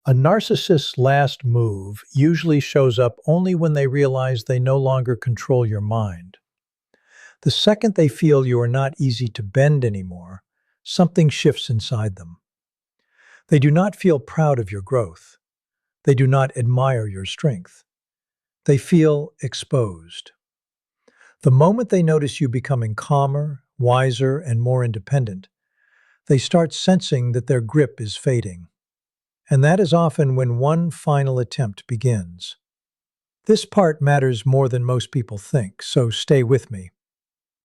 A narcissist's last move usually shows up only when they realize they no longer control your mind. The second they feel you are not easy to bend anymore, something shifts inside them. They do not feel proud of your growth. They do not admire your strength. They feel exposed. The moment they notice you becoming calmer, wiser, and more independent, they start sensing that their grip is fading. And that is often when one final attempt begins. This part matters more than most people think, so stay with me.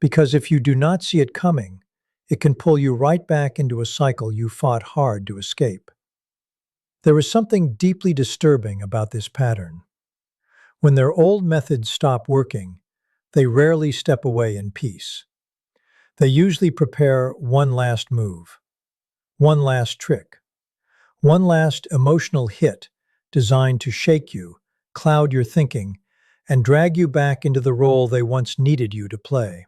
Because if you do not see it coming, it can pull you right back into a cycle you fought hard to escape. There is something deeply disturbing about this pattern. When their old methods stop working, they rarely step away in peace. They usually prepare one last move, one last trick, one last emotional hit designed to shake you, cloud your thinking, and drag you back into the role they once needed you to play.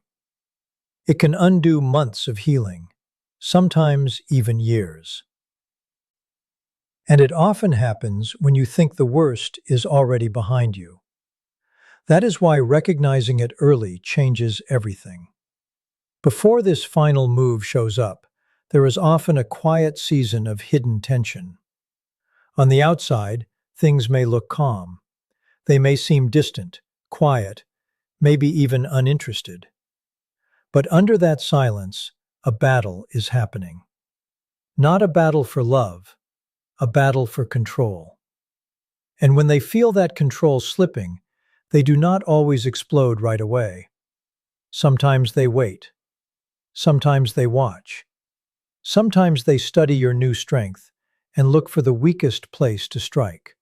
It can undo months of healing, sometimes even years. And it often happens when you think the worst is already behind you. That is why recognizing it early changes everything. Before this final move shows up, there is often a quiet season of hidden tension. On the outside, things may look calm. They may seem distant, quiet, maybe even uninterested. But under that silence, a battle is happening. Not a battle for love, a battle for control. And when they feel that control slipping, they do not always explode right away. Sometimes they wait. Sometimes they watch. Sometimes they study your new strength and look for the weakest place to strike.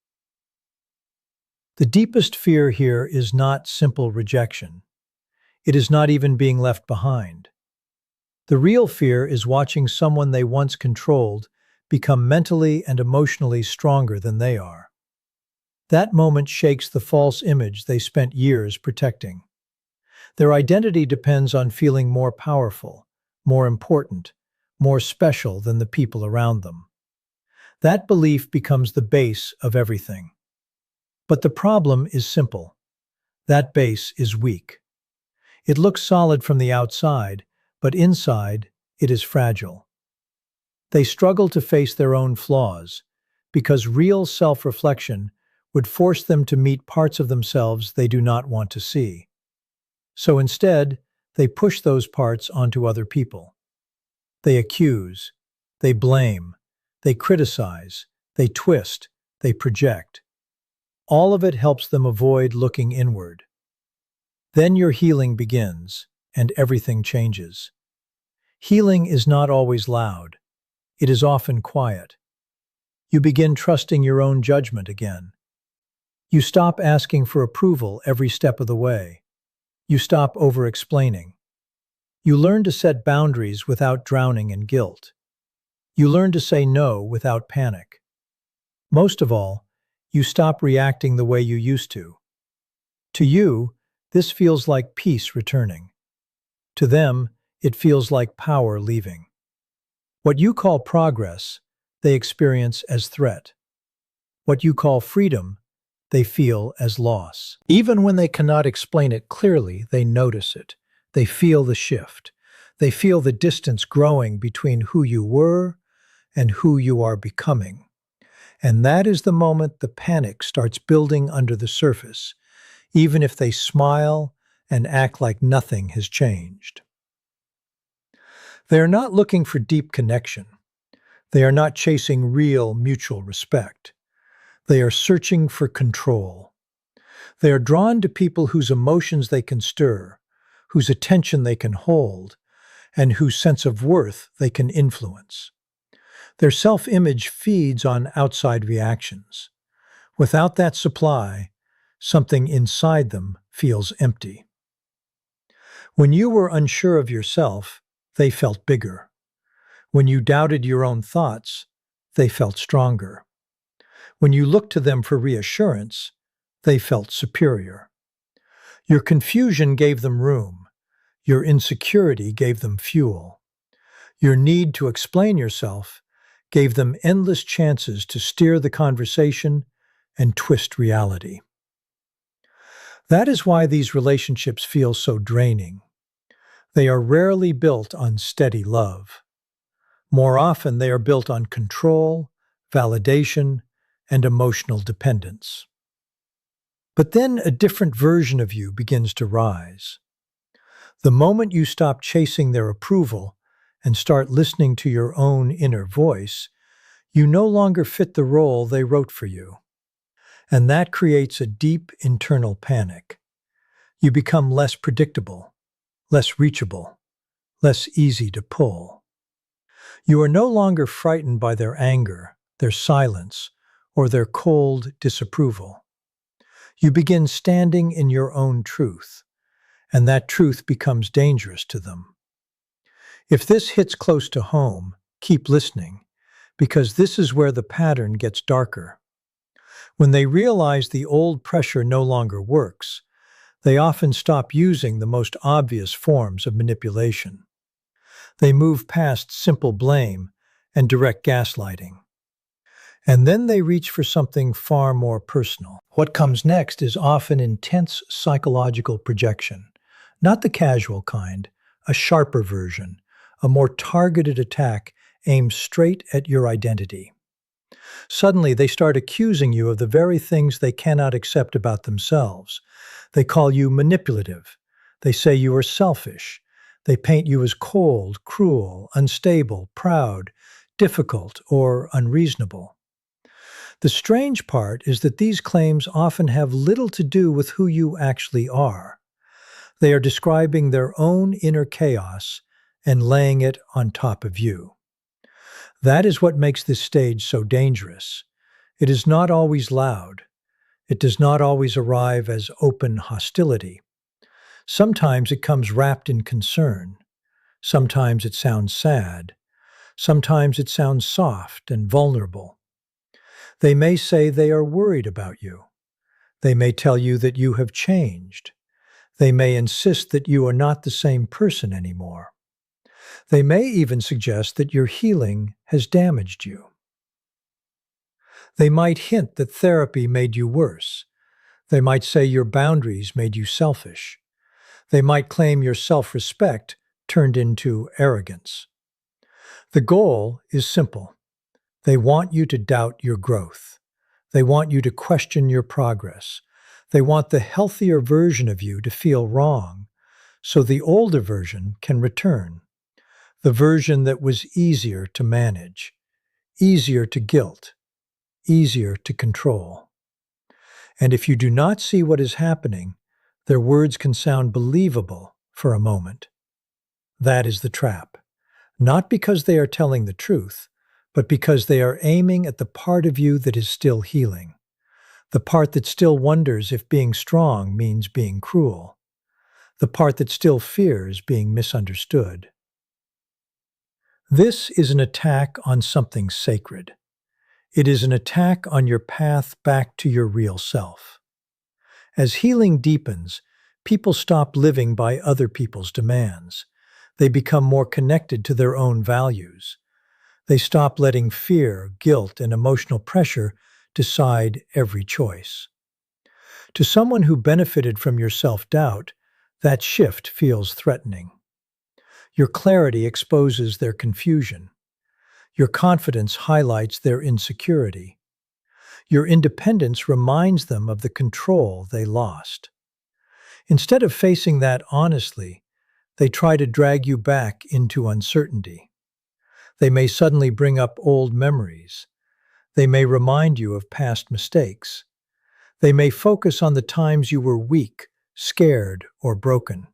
The deepest fear here is not simple rejection. It is not even being left behind. The real fear is watching someone they once controlled become mentally and emotionally stronger than they are. That moment shakes the false image they spent years protecting. Their identity depends on feeling more powerful, more important, more special than the people around them. That belief becomes the base of everything. But the problem is simple. That base is weak. It looks solid from the outside, but inside, it is fragile. They struggle to face their own flaws, because real self-reflection would force them to meet parts of themselves they do not want to see. So instead, they push those parts onto other people. They accuse, they blame, they criticize, they twist, they project. All of it helps them avoid looking inward. Then your healing begins, and everything changes. Healing is not always loud. It is often quiet. You begin trusting your own judgment again. You stop asking for approval every step of the way. You stop over-explaining. You learn to set boundaries without drowning in guilt. You learn to say no without panic. Most of all, you stop reacting the way you used to. To you, this feels like peace returning. To them, it feels like power leaving. What you call progress, they experience as threat. What you call freedom, they feel as loss. Even when they cannot explain it clearly, they notice it. They feel the shift. They feel the distance growing between who you were and who you are becoming. And that is the moment the panic starts building under the surface, even if they smile and act like nothing has changed. They are not looking for deep connection. They are not chasing real mutual respect. They are searching for control. They are drawn to people whose emotions they can stir, whose attention they can hold, and whose sense of worth they can influence. Their self-image feeds on outside reactions. Without that supply, something inside them feels empty. When you were unsure of yourself, they felt bigger. When you doubted your own thoughts, they felt stronger. When you looked to them for reassurance, they felt superior. Your confusion gave them room. Your insecurity gave them fuel. Your need to explain yourself gave them endless chances to steer the conversation and twist reality. That is why these relationships feel so draining. They are rarely built on steady love. More often, they are built on control, validation, and emotional dependence. But then a different version of you begins to rise. The moment you stop chasing their approval and start listening to your own inner voice, you no longer fit the role they wrote for you. And that creates a deep internal panic. You become less predictable, less reachable, less easy to pull. You are no longer frightened by their anger, their silence, or their cold disapproval. You begin standing in your own truth, and that truth becomes dangerous to them. If this hits close to home, keep listening, because this is where the pattern gets darker. When they realize the old pressure no longer works, they often stop using the most obvious forms of manipulation. They move past simple blame and direct gaslighting. And then they reach for something far more personal. What comes next is often intense psychological projection, not the casual kind, a sharper version, a more targeted attack aimed straight at your identity. Suddenly, they start accusing you of the very things they cannot accept about themselves. They call you manipulative. They say you are selfish. They paint you as cold, cruel, unstable, proud, difficult, or unreasonable. The strange part is that these claims often have little to do with who you actually are. They are describing their own inner chaos and laying it on top of you. That is what makes this stage so dangerous. It is not always loud. It does not always arrive as open hostility. Sometimes it comes wrapped in concern. Sometimes it sounds sad. Sometimes it sounds soft and vulnerable. They may say they are worried about you. They may tell you that you have changed. They may insist that you are not the same person anymore. They may even suggest that your healing has damaged you. They might hint that therapy made you worse. They might say your boundaries made you selfish. They might claim your self-respect turned into arrogance. The goal is simple. They want you to doubt your growth. They want you to question your progress. They want the healthier version of you to feel wrong, so the older version can return. The version that was easier to manage, easier to guilt, easier to control. And if you do not see what is happening, their words can sound believable for a moment. That is the trap. Not because they are telling the truth, but because they are aiming at the part of you that is still healing. The part that still wonders if being strong means being cruel. The part that still fears being misunderstood. This is an attack on something sacred. It is an attack on your path back to your real self. As healing deepens, people stop living by other people's demands. They become more connected to their own values. They stop letting fear, guilt, and emotional pressure decide every choice. To someone who benefited from your self-doubt, that shift feels threatening. Your clarity exposes their confusion. Your confidence highlights their insecurity. Your independence reminds them of the control they lost. Instead of facing that honestly, they try to drag you back into uncertainty. They may suddenly bring up old memories. They may remind you of past mistakes. They may focus on the times you were weak, scared, or broken.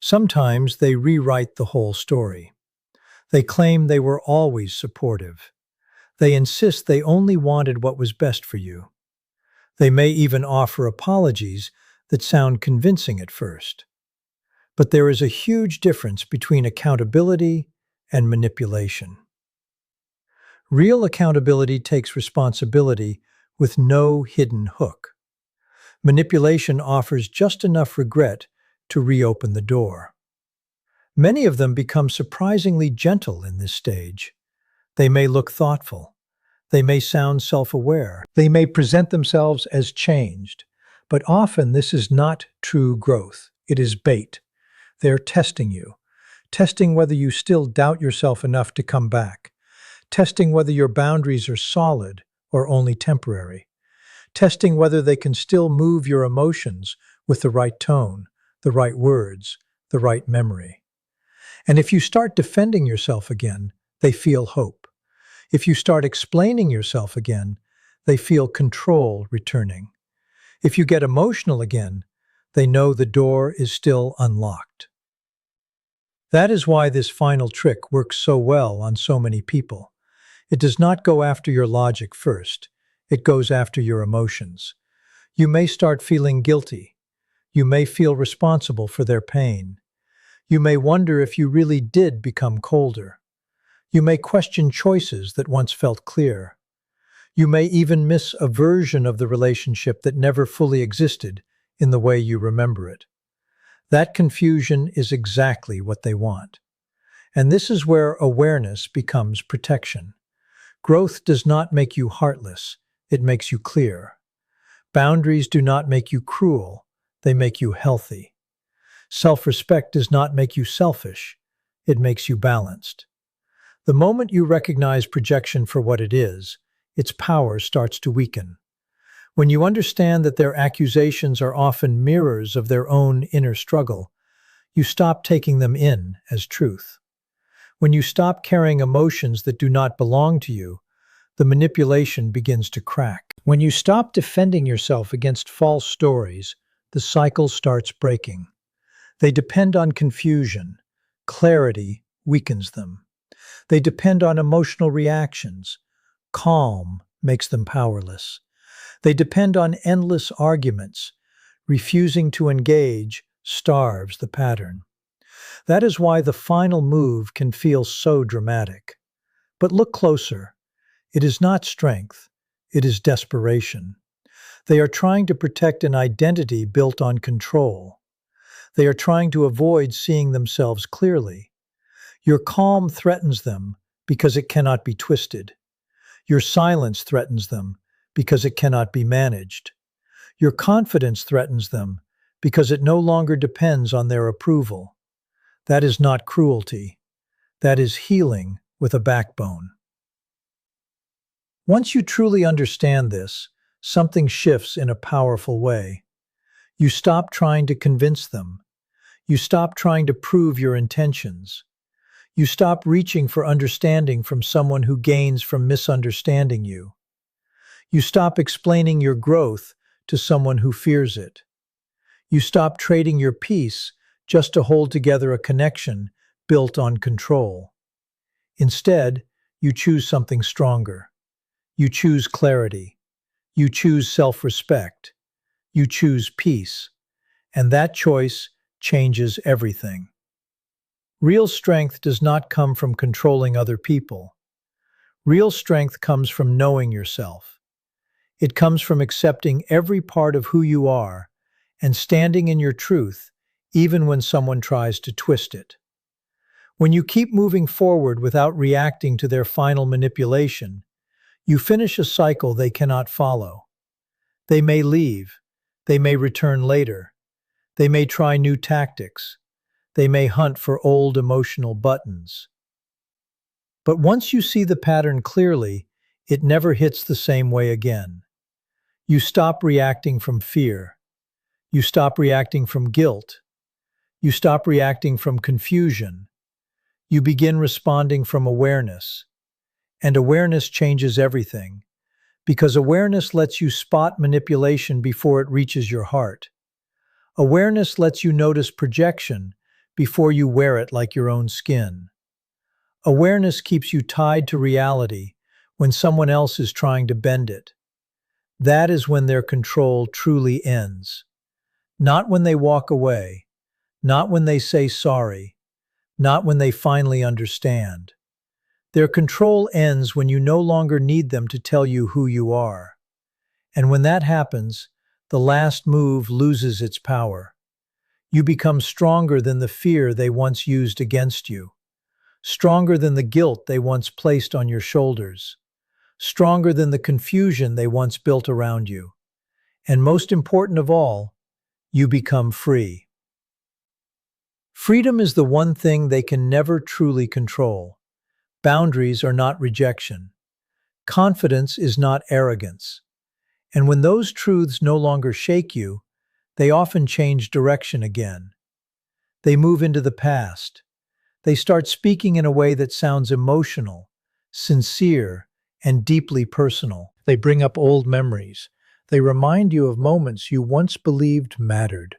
Sometimes they rewrite the whole story. They claim they were always supportive. They insist they only wanted what was best for you. They may even offer apologies that sound convincing at first. But there is a huge difference between accountability and manipulation. Real accountability takes responsibility with no hidden hook. Manipulation offers just enough regret to reopen the door. Many of them become surprisingly gentle in this stage. They may look thoughtful. They may sound self-aware. They may present themselves as changed. But often this is not true growth. It is bait. They're testing you. Testing whether you still doubt yourself enough to come back. Testing whether your boundaries are solid or only temporary. Testing whether they can still move your emotions with the right tone, the right words, the right memory. And if you start defending yourself again, they feel hope. If you start explaining yourself again, they feel control returning. If you get emotional again, they know the door is still unlocked. That is why this final trick works so well on so many people. It does not go after your logic first. It goes after your emotions. You may start feeling guilty. You may feel responsible for their pain. You may wonder if you really did become colder. You may question choices that once felt clear. You may even miss a version of the relationship that never fully existed in the way you remember it. That confusion is exactly what they want. And this is where awareness becomes protection. Growth does not make you heartless, it makes you clear. Boundaries do not make you cruel, they make you healthy. Self-respect does not make you selfish, it makes you balanced. The moment you recognize projection for what it is, its power starts to weaken. When you understand that their accusations are often mirrors of their own inner struggle, you stop taking them in as truth. When you stop carrying emotions that do not belong to you, the manipulation begins to crack. When you stop defending yourself against false stories, the cycle starts breaking. They depend on confusion. Clarity weakens them. They depend on emotional reactions. Calm makes them powerless. They depend on endless arguments. Refusing to engage starves the pattern. That is why the final move can feel so dramatic. But look closer. It is not strength. It is desperation. They are trying to protect an identity built on control. They are trying to avoid seeing themselves clearly. Your calm threatens them because it cannot be twisted. Your silence threatens them because it cannot be managed. Your confidence threatens them because it no longer depends on their approval. That is not cruelty. That is healing with a backbone. Once you truly understand this, something shifts in a powerful way. You stop trying to convince them. You stop trying to prove your intentions. You stop reaching for understanding from someone who gains from misunderstanding you. You stop explaining your growth to someone who fears it. You stop trading your peace just to hold together a connection built on control. Instead, you choose something stronger. You choose clarity. You choose self-respect. You choose peace. And that choice changes everything. Real strength does not come from controlling other people. Real strength comes from knowing yourself. It comes from accepting every part of who you are and standing in your truth, even when someone tries to twist it. When you keep moving forward without reacting to their final manipulation, you finish a cycle they cannot follow. They may leave. They may return later. They may try new tactics. They may hunt for old emotional buttons. But once you see the pattern clearly, it never hits the same way again. You stop reacting from fear. You stop reacting from guilt. You stop reacting from confusion. You begin responding from awareness. And awareness changes everything, because awareness lets you spot manipulation before it reaches your heart. Awareness lets you notice projection before you wear it like your own skin. Awareness keeps you tied to reality when someone else is trying to bend it. That is when their control truly ends. Not when they walk away, not when they say sorry, not when they finally understand. Their control ends when you no longer need them to tell you who you are. And when that happens, the last move loses its power. You become stronger than the fear they once used against you. stronger than the guilt they once placed on your shoulders, stronger than the confusion they once built around you. And most important of all, you become free. Freedom is the one thing they can never truly control. Boundaries are not rejection. Confidence is not arrogance. And when those truths no longer shake you, they often change direction again. They move into the past. They start speaking in a way that sounds emotional, sincere, and deeply personal. They bring up old memories. They remind you of moments you once believed mattered.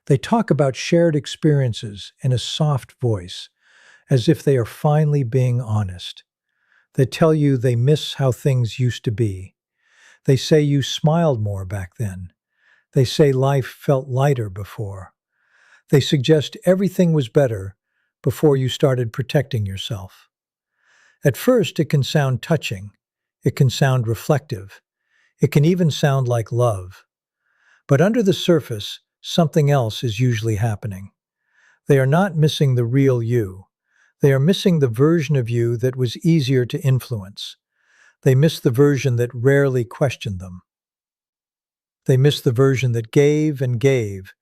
They talk about shared experiences in a soft voice, as if they are finally being honest. They tell you they miss how things used to be. They say you smiled more back then. They say life felt lighter before. They suggest everything was better before you started protecting yourself. At first, it can sound touching. It can sound reflective. It can even sound like love. But under the surface, something else is usually happening. They are not missing the real you. They are missing the version of you that was easier to influence. They miss the version that rarely questioned them. They miss the version that gave and gave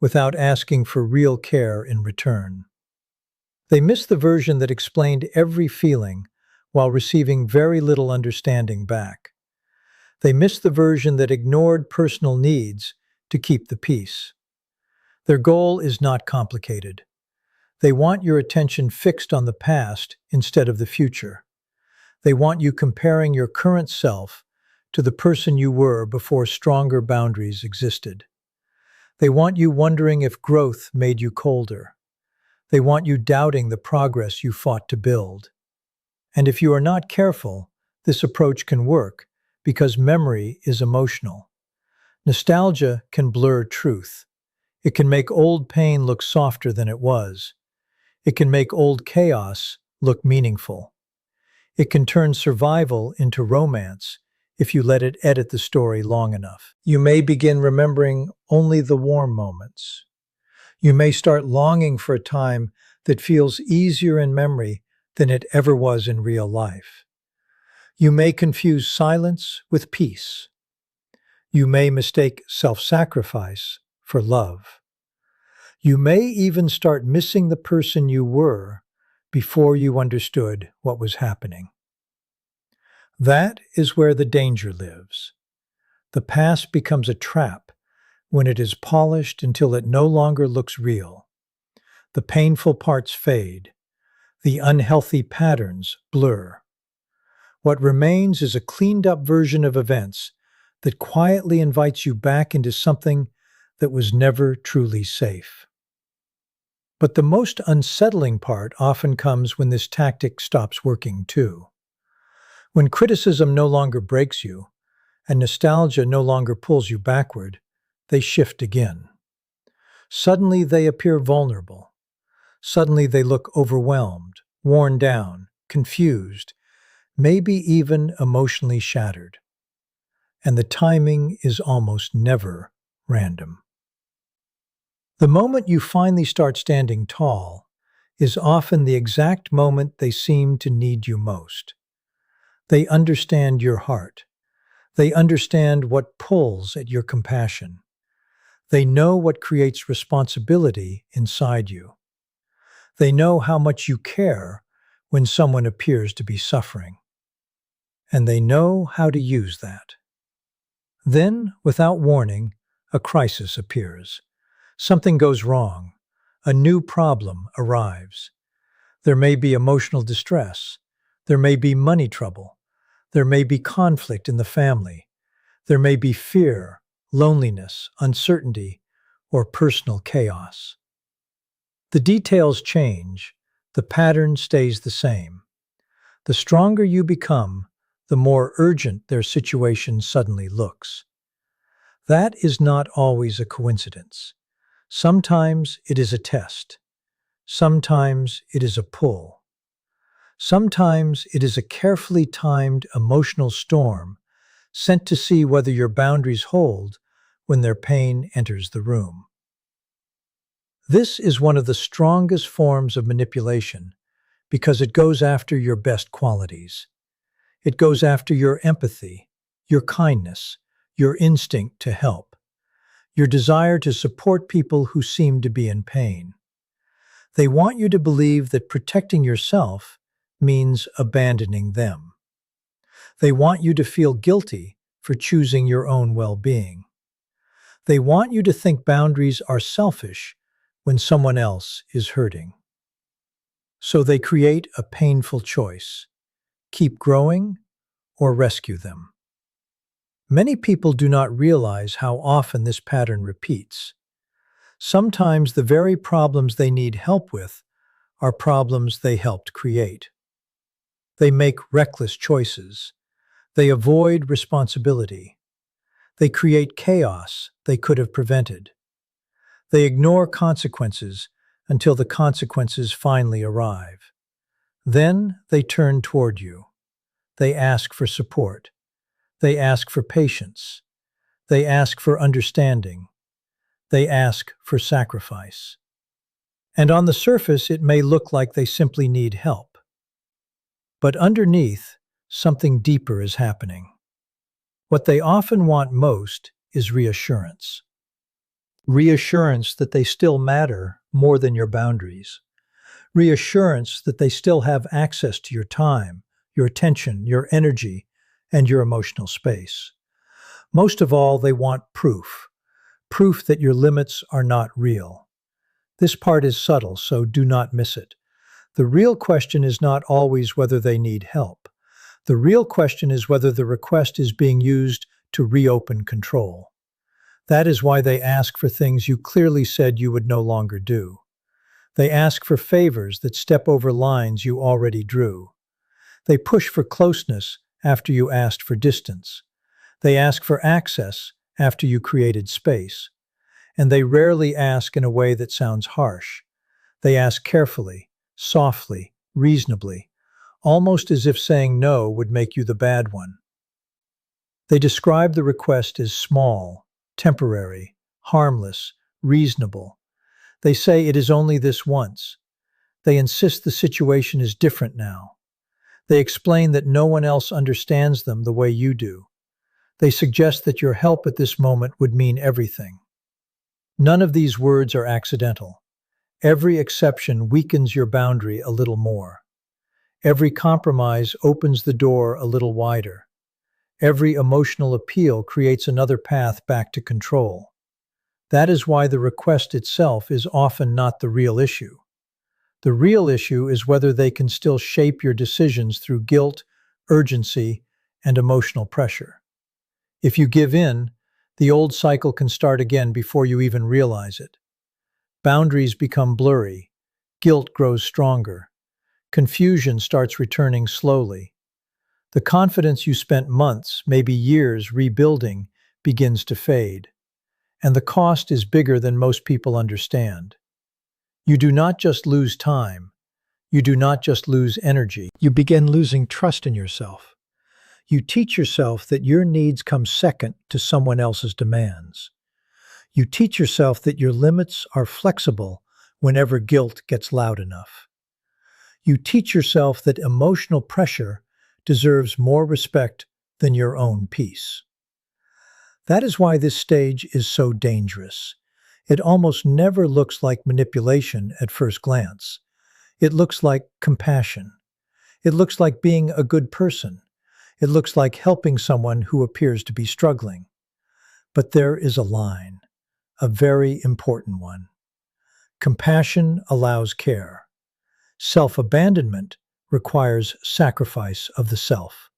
without asking for real care in return. They miss the version that explained every feeling while receiving very little understanding back. They miss the version that ignored personal needs to keep the peace. Their goal is not complicated. They want your attention fixed on the past instead of the future. They want you comparing your current self to the person you were before stronger boundaries existed. They want you wondering if growth made you colder. They want you doubting the progress you fought to build. And if you are not careful, this approach can work because memory is emotional. Nostalgia can blur truth. It can make old pain look softer than it was. It can make old chaos look meaningful. It can turn survival into romance if you let it edit the story long enough. You may begin remembering only the warm moments. You may start longing for a time that feels easier in memory than it ever was in real life. You may confuse silence with peace. You may mistake self-sacrifice for love. You may even start missing the person you were before you understood what was happening. That is where the danger lives. The past becomes a trap when it is polished until it no longer looks real. The painful parts fade. The unhealthy patterns blur. What remains is a cleaned-up version of events that quietly invites you back into something that was never truly safe. But the most unsettling part often comes when this tactic stops working too. When criticism no longer breaks you, and nostalgia no longer pulls you backward, they shift again. Suddenly they appear vulnerable. Suddenly they look overwhelmed, worn down, confused, maybe even emotionally shattered. And the timing is almost never random. The moment you finally start standing tall is often the exact moment they seem to need you most. They understand your heart. They understand what pulls at your compassion. They know what creates responsibility inside you. They know how much you care when someone appears to be suffering. And they know how to use that. Then, without warning, a crisis appears. Something goes wrong. A new problem arrives. There may be emotional distress. There may be money trouble. There may be conflict in the family. There may be fear, loneliness, uncertainty, or personal chaos. The details change. The pattern stays the same. The stronger you become, the more urgent their situation suddenly looks. That is not always a coincidence. Sometimes it is a test. Sometimes it is a pull. Sometimes it is a carefully timed emotional storm sent to see whether your boundaries hold when their pain enters the room. This is one of the strongest forms of manipulation because it goes after your best qualities. It goes after your empathy, your kindness, your instinct to help, your desire to support people who seem to be in pain. They want you to believe that protecting yourself means abandoning them. They want you to feel guilty for choosing your own well-being. They want you to think boundaries are selfish when someone else is hurting. So they create a painful choice: keep growing or rescue them. Many people do not realize how often this pattern repeats. Sometimes the very problems they need help with are problems they helped create. They make reckless choices. They avoid responsibility. They create chaos they could have prevented. They ignore consequences until the consequences finally arrive. Then they turn toward you. They ask for support. They ask for patience. They ask for understanding. They ask for sacrifice. And on the surface, it may look like they simply need help. But underneath, something deeper is happening. What they often want most is reassurance. Reassurance that they still matter more than your boundaries. Reassurance that they still have access to your time, your attention, your energy, and your emotional space. Most of all, they want proof. Proof that your limits are not real. This part is subtle, so do not miss it. The real question is not always whether they need help. The real question is whether the request is being used to reopen control. That is why they ask for things you clearly said you would no longer do. They ask for favors that step over lines you already drew. They push for closeness after you asked for distance. They ask for access after you created space. And they rarely ask in a way that sounds harsh. They ask carefully, softly, reasonably, almost as if saying no would make you the bad one. They describe the request as small, temporary, harmless, reasonable. They say it is only this once. They insist the situation is different now. They explain that no one else understands them the way you do. They suggest that your help at this moment would mean everything. None of these words are accidental. Every exception weakens your boundary a little more. Every compromise opens the door a little wider. Every emotional appeal creates another path back to control. That is why the request itself is often not the real issue. The real issue is whether they can still shape your decisions through guilt, urgency, and emotional pressure. If you give in, the old cycle can start again before you even realize it. Boundaries become blurry. Guilt grows stronger. Confusion starts returning slowly. The confidence you spent months, maybe years, rebuilding begins to fade. And the cost is bigger than most people understand. You do not just lose time. You do not just lose energy. You begin losing trust in yourself. You teach yourself that your needs come second to someone else's demands. You teach yourself that your limits are flexible whenever guilt gets loud enough. You teach yourself that emotional pressure deserves more respect than your own peace. That is why this stage is so dangerous. It almost never looks like manipulation at first glance. It looks like compassion. It looks like being a good person. It looks like helping someone who appears to be struggling. But there is a line, a very important one. Compassion allows care. Self-abandonment requires sacrifice of the self.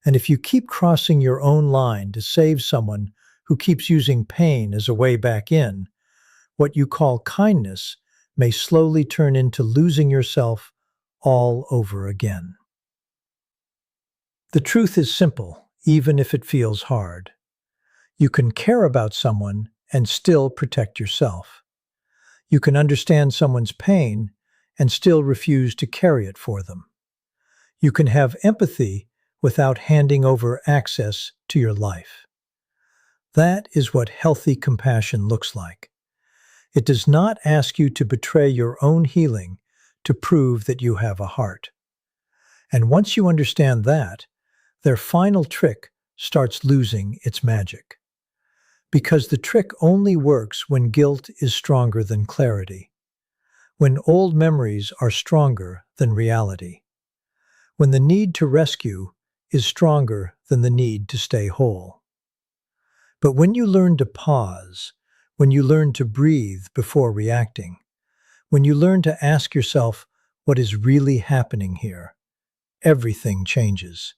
And if you keep crossing your own line to save someone who keeps using pain as a way back in, what you call kindness may slowly turn into losing yourself all over again. The truth is simple, even if it feels hard. You can care about someone and still protect yourself. You can understand someone's pain and still refuse to carry it for them. You can have empathy without handing over access to your life. That is what healthy compassion looks like. It does not ask you to betray your own healing to prove that you have a heart. And once you understand that, their final trick starts losing its magic. Because the trick only works when guilt is stronger than clarity, when old memories are stronger than reality, when the need to rescue is stronger than the need to stay whole. But when you learn to pause, when you learn to breathe before reacting, when you learn to ask yourself what is really happening here, everything changes.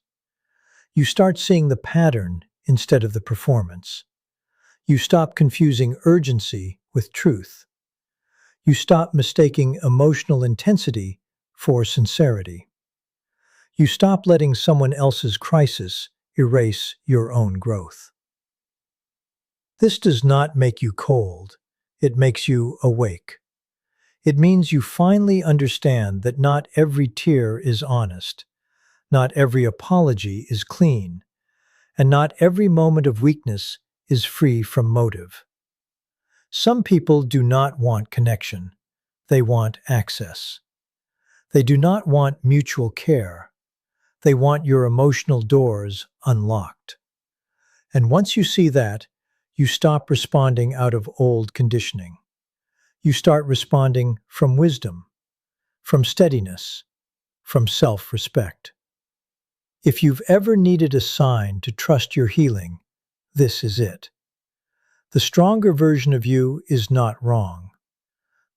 You start seeing the pattern instead of the performance. You stop confusing urgency with truth. You stop mistaking emotional intensity for sincerity. You stop letting someone else's crisis erase your own growth. This does not make you cold. It makes you awake. It means you finally understand that not every tear is honest, not every apology is clean, and not every moment of weakness is free from motive. Some people do not want connection. They want access. They do not want mutual care. They want your emotional doors unlocked. And once you see that, you stop responding out of old conditioning. You start responding from wisdom, from steadiness, from self-respect. If you've ever needed a sign to trust your healing, this is it. The stronger version of you is not wrong.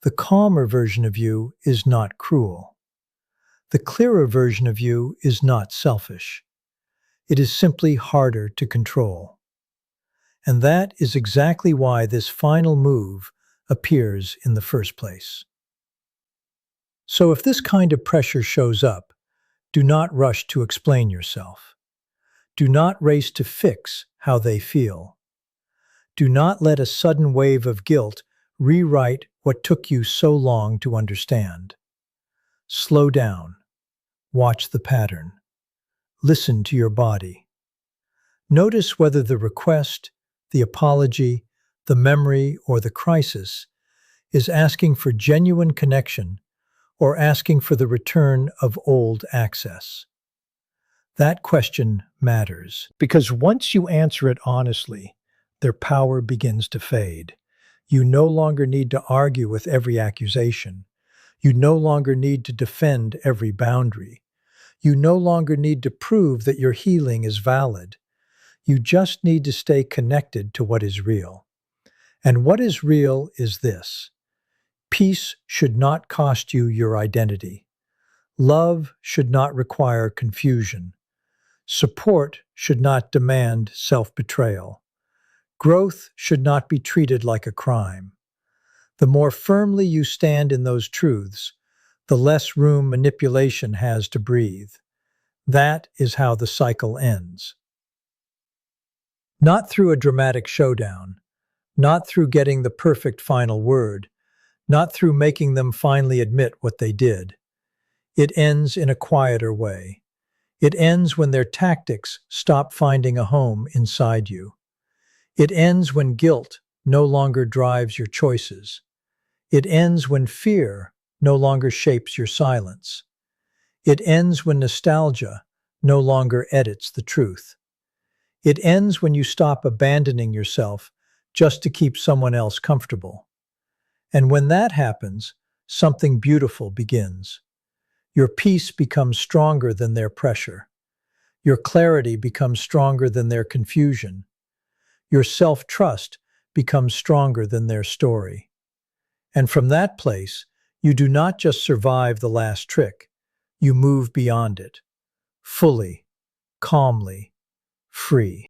The calmer version of you is not cruel. The clearer version of you is not selfish. It is simply harder to control. And that is exactly why this final move appears in the first place. So if this kind of pressure shows up, do not rush to explain yourself. Do not race to fix how they feel. Do not let a sudden wave of guilt rewrite what took you so long to understand. Slow down. Watch the pattern. Listen to your body. Notice whether the request, the apology, the memory, or the crisis is asking for genuine connection or asking for the return of old access. That question matters, because once you answer it honestly, their power begins to fade. You no longer need to argue with every accusation. You no longer need to defend every boundary. You no longer need to prove that your healing is valid. You just need to stay connected to what is real. And what is real is this: peace should not cost you your identity. Love should not require confusion. Support should not demand self-betrayal. Growth should not be treated like a crime. The more firmly you stand in those truths, the less room manipulation has to breathe. That is how the cycle ends. Not through a dramatic showdown, not through getting the perfect final word, not through making them finally admit what they did. It ends in a quieter way. It ends when their tactics stop finding a home inside you. It ends when guilt no longer drives your choices. It ends when fear no longer shapes your silence. It ends when nostalgia no longer edits the truth. It ends when you stop abandoning yourself just to keep someone else comfortable. And when that happens, something beautiful begins. Your peace becomes stronger than their pressure. Your clarity becomes stronger than their confusion. Your self-trust becomes stronger than their story. And from that place, you do not just survive the last trick, you move beyond it, fully, calmly, free.